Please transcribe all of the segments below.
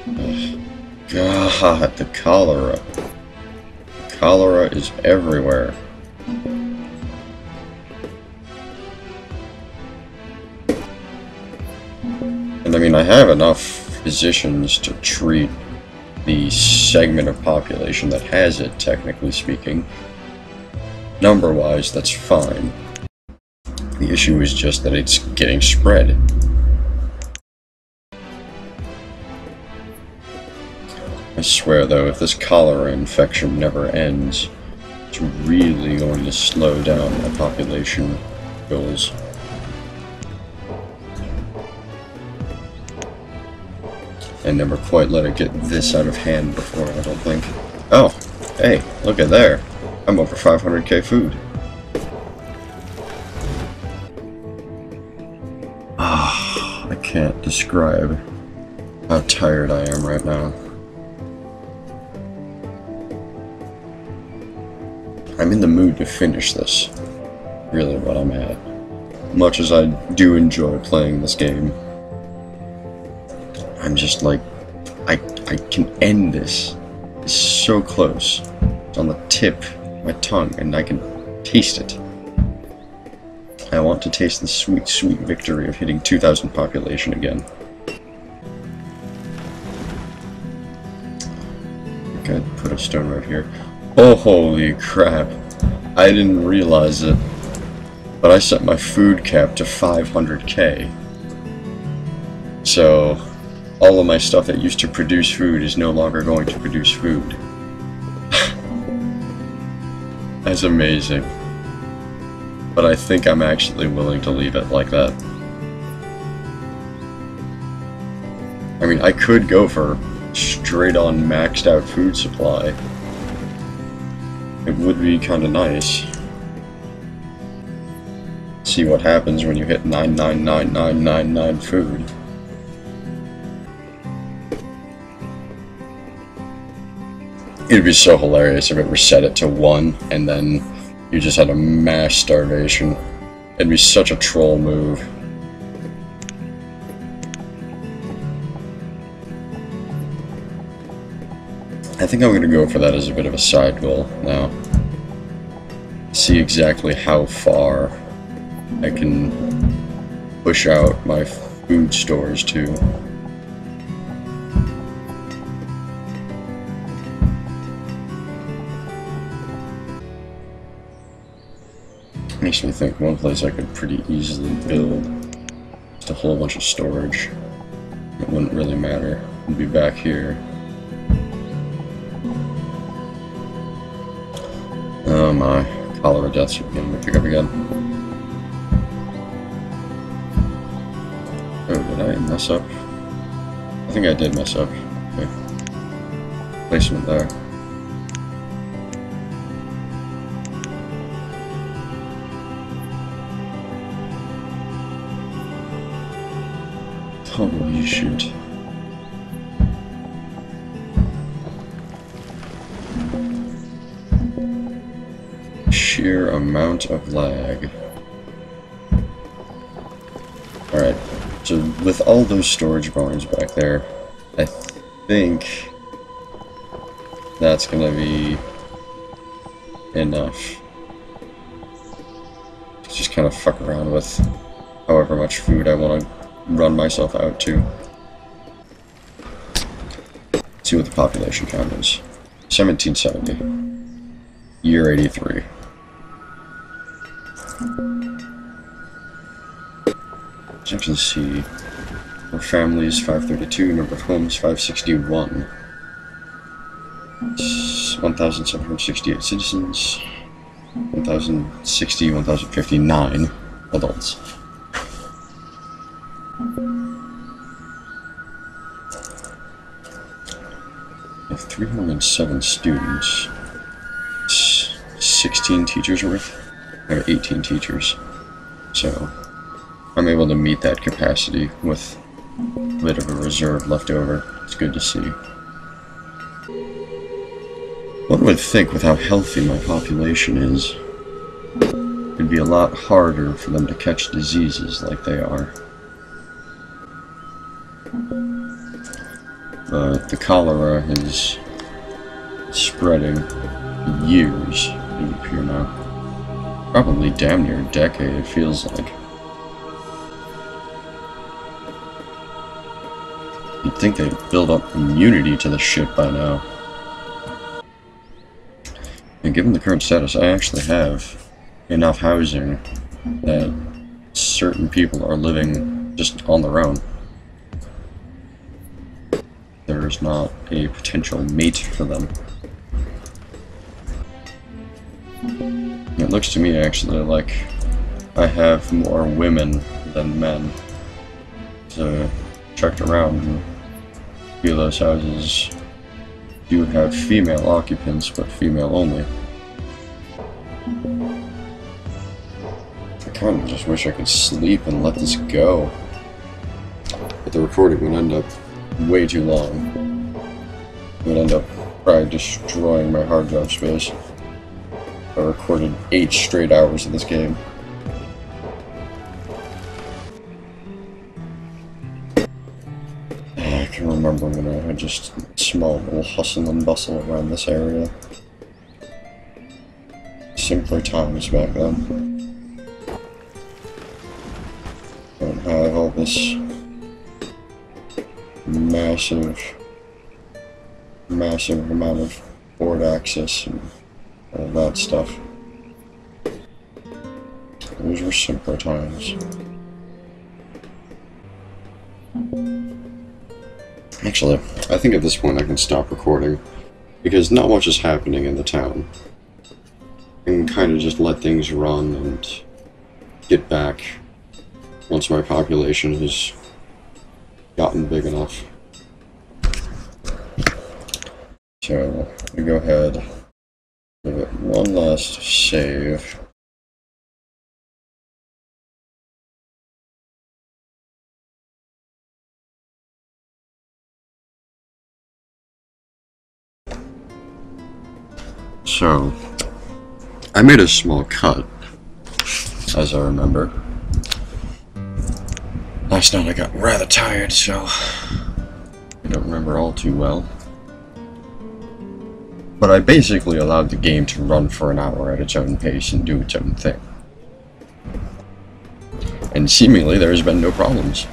Ugh. God, the cholera. Cholera is everywhere. And I mean, I have enough physicians to treat the segment of population that has it, technically speaking. Number-wise, that's fine. The issue is just that it's getting spread. I swear, though, if this cholera infection never ends, it's really going to slow down my population goals. I never quite let it get this out of hand before, I don't think. Oh, hey, look at there. I'm over 500k food. Ah, I can't describe how tired I am right now. I'm in the mood to finish this. Really what I'm at. Much as I do enjoy playing this game, I'm just like, I can end this. It's so close. It's on the tip of my tongue, and I can taste it. I want to taste the sweet, sweet victory of hitting 2,000 population again. I think I'd put a stone right here. Oh, holy crap. I didn't realize it, but I set my food cap to 500k. So all of my stuff that used to produce food is no longer going to produce food. That's amazing. But I think I'm actually willing to leave it like that. I mean, I could go for straight on maxed out food supply. It would be kind of nice. See what happens when you hit 99999 food. It'd be so hilarious if it reset it to 1 and then you just had a mass starvation. It'd be such a troll move. I think I'm gonna go for that as a bit of a side goal now. See exactly how far I can push out my food stores to. Makes me think one place I could pretty easily build just a whole bunch of storage. It wouldn't really matter. It'd be back here. Oh my, cholera deaths are beginning to pick up again. Oh, did I mess up? I think I did mess up. Okay. Placement there. Holy shit. Sheer amount of lag. Alright, so with all those storage barns back there, I think that's gonna be enough. Just kind of fuck around with however much food I want to run myself out to. See what the population count is. 1770. Year 83. Section C. For families 532, number of homes 561. 1,768 citizens. 1,060, 1,059 adults. I have 307 students. 16 teachers worth? I have 18 teachers. So I'm able to meet that capacity with a bit of a reserve left over. It's good to see. One would think with how healthy my population is, it'd be a lot harder for them to catch diseases like they are. but the cholera is spreading years deep here now. Probably damn near a decade, it feels like. You'd think they'd build up immunity to the shit by now. And given the current status, I actually have enough housing that certain people are living just on their own. There's not a potential mate for them. It looks to me actually like I have more women than men. So checked around and a few of those houses do have female occupants, but female only. I kind of just wish I could sleep and let this go. But the recording would end up way too long. It would end up probably destroying my hard drive space. I recorded 8 straight hours of this game. I can remember when I had just small little hustle and bustle around this area. Simpler times back then. Don't have all this massive amount of board access and all that stuff. Those were simpler times. Actually, I think at this point I can stop recording, because not much is happening in the town. I can kind of just let things run and get back once my population has gotten big enough. So, we go ahead, give it one last save. So, I made a small cut, as I remember. Last night I got rather tired, so I don't remember all too well. But I basically allowed the game to run for an hour at its own pace and do its own thing. And seemingly there has been no problems.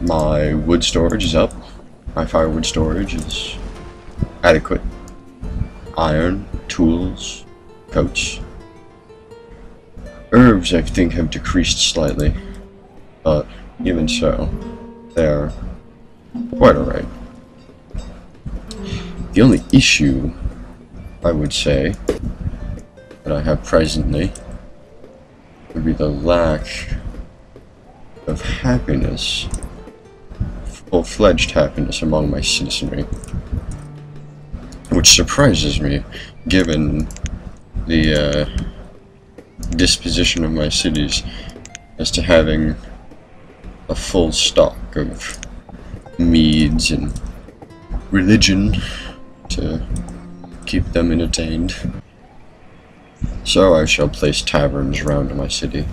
My wood storage is up. My firewood storage is adequate. Iron, tools, coats. Herbs, I think, have decreased slightly, but even so, they're quite alright. The only issue, I would say, that I have presently would be the lack of happiness, full-fledged happiness among my citizenry. Which surprises me, given the disposition of my cities as to having a full stock of meads and religion to keep them entertained. So I shall place taverns round my city.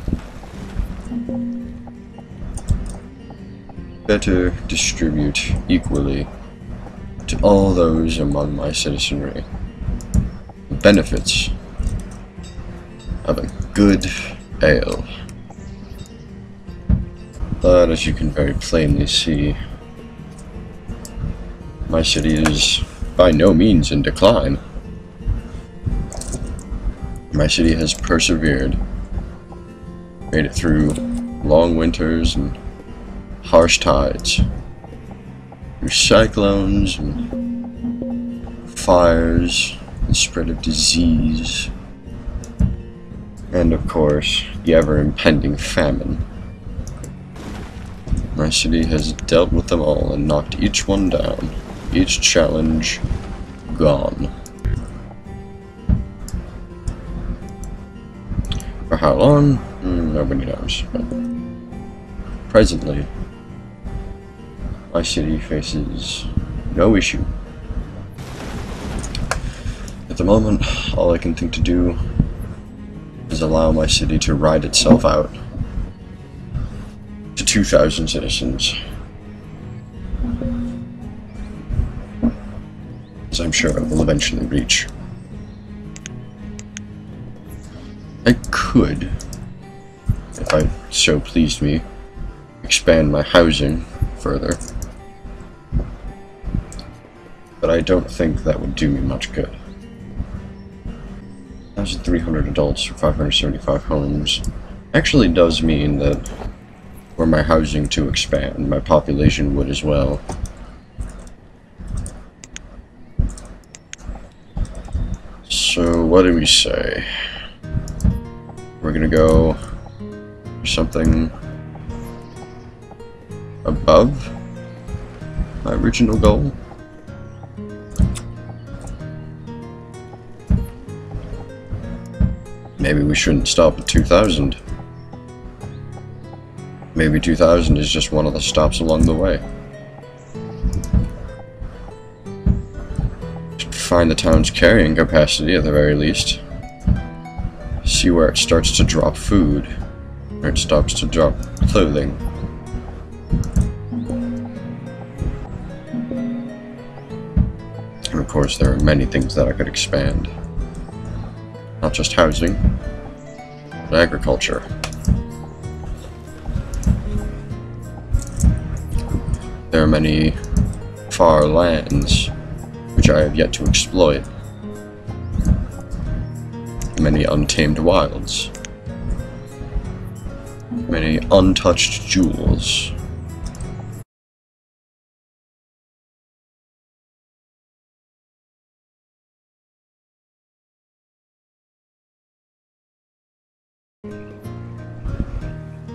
Better distribute equally to all those among my citizenry the benefits of a good ale. But as you can very plainly see, my city is by no means in decline. My city has persevered, made it through long winters and harsh tides, through cyclones and fires, the spread of disease, and of course, the ever-impending famine. My city has dealt with them all and knocked each one down, each challenge gone. For how long? Nobody knows, but presently, my city faces no issue. At the moment, all I can think to do is allow my city to ride itself out to 2,000 citizens. as I'm sure I will eventually reach. I could, if I so pleased me, expand my housing further. But I don't think that would do me much good. 1,300 adults for 575 homes actually does mean that were my housing to expand, my population would as well. So what do we say? We're gonna go for something above my original goal. Maybe we shouldn't stop at 2,000. Maybe 2,000 is just one of the stops along the way. Should find the town's carrying capacity at the very least. See where it starts to drop food, where it stops to drop clothing. And of course there are many things that I could expand. Not just housing, but agriculture. There are many far lands which I have yet to exploit. Many untamed wilds. Many untouched jewels.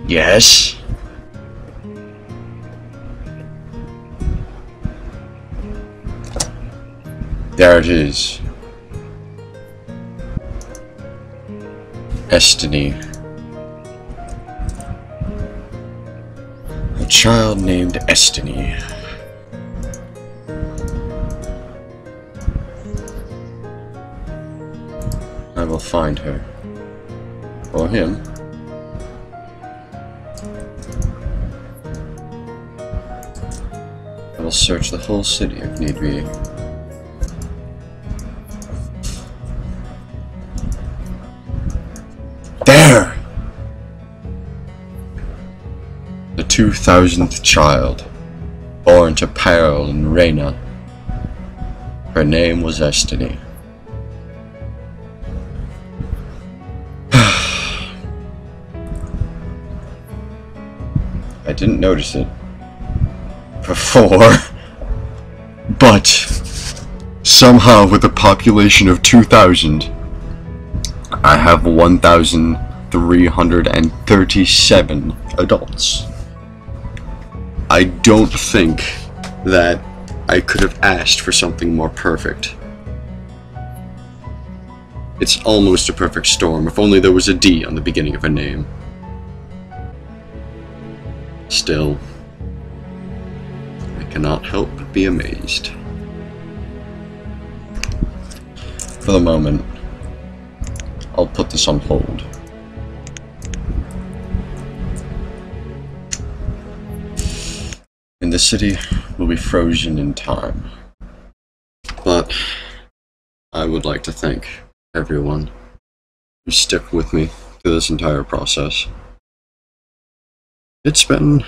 Yes? There it is. Estiny. A child named Estiny. I will find her. Or him. I will search the whole city if need be. There! The 2,000th child, born to Peril and Reyna. Her name was Estiny. I didn't notice it before, but somehow with a population of 2,000, I have 1,337 adults. I don't think that I could have asked for something more perfect. It's almost a perfect storm, if only there was a D on the beginning of a name. Still, I cannot help but be amazed. For the moment, I'll put this on hold. And the city will be frozen in time. But I would like to thank everyone who stuck with me through this entire process. It's been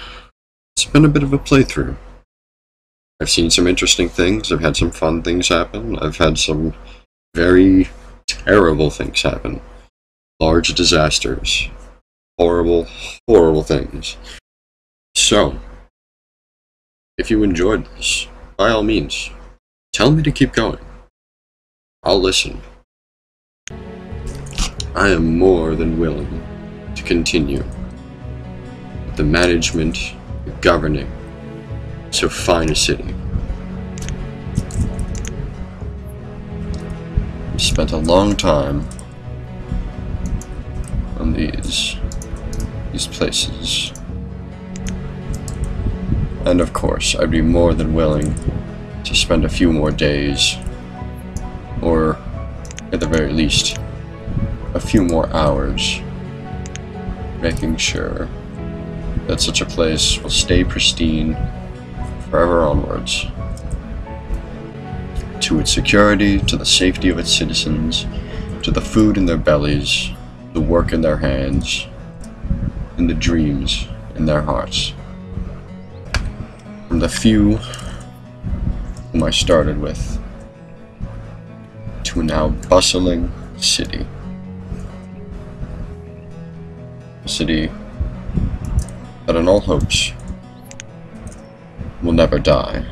a bit of a playthrough. I've seen some interesting things, I've had some fun things happen, I've had some very terrible things happen. Large disasters. Horrible, horrible things. So, if you enjoyed this, by all means, tell me to keep going. I'll listen. I am more than willing to continue with the management, the governing, so fine a city. I've spent a long time on these places. And of course, I'd be more than willing to spend a few more days, or at the very least, a few more hours, making sure that such a place will stay pristine forever onwards. to its security, to the safety of its citizens, to the food in their bellies, the work in their hands, and the dreams in their hearts. From the few whom I started with, to a now bustling city. A city that in all hopes will never die.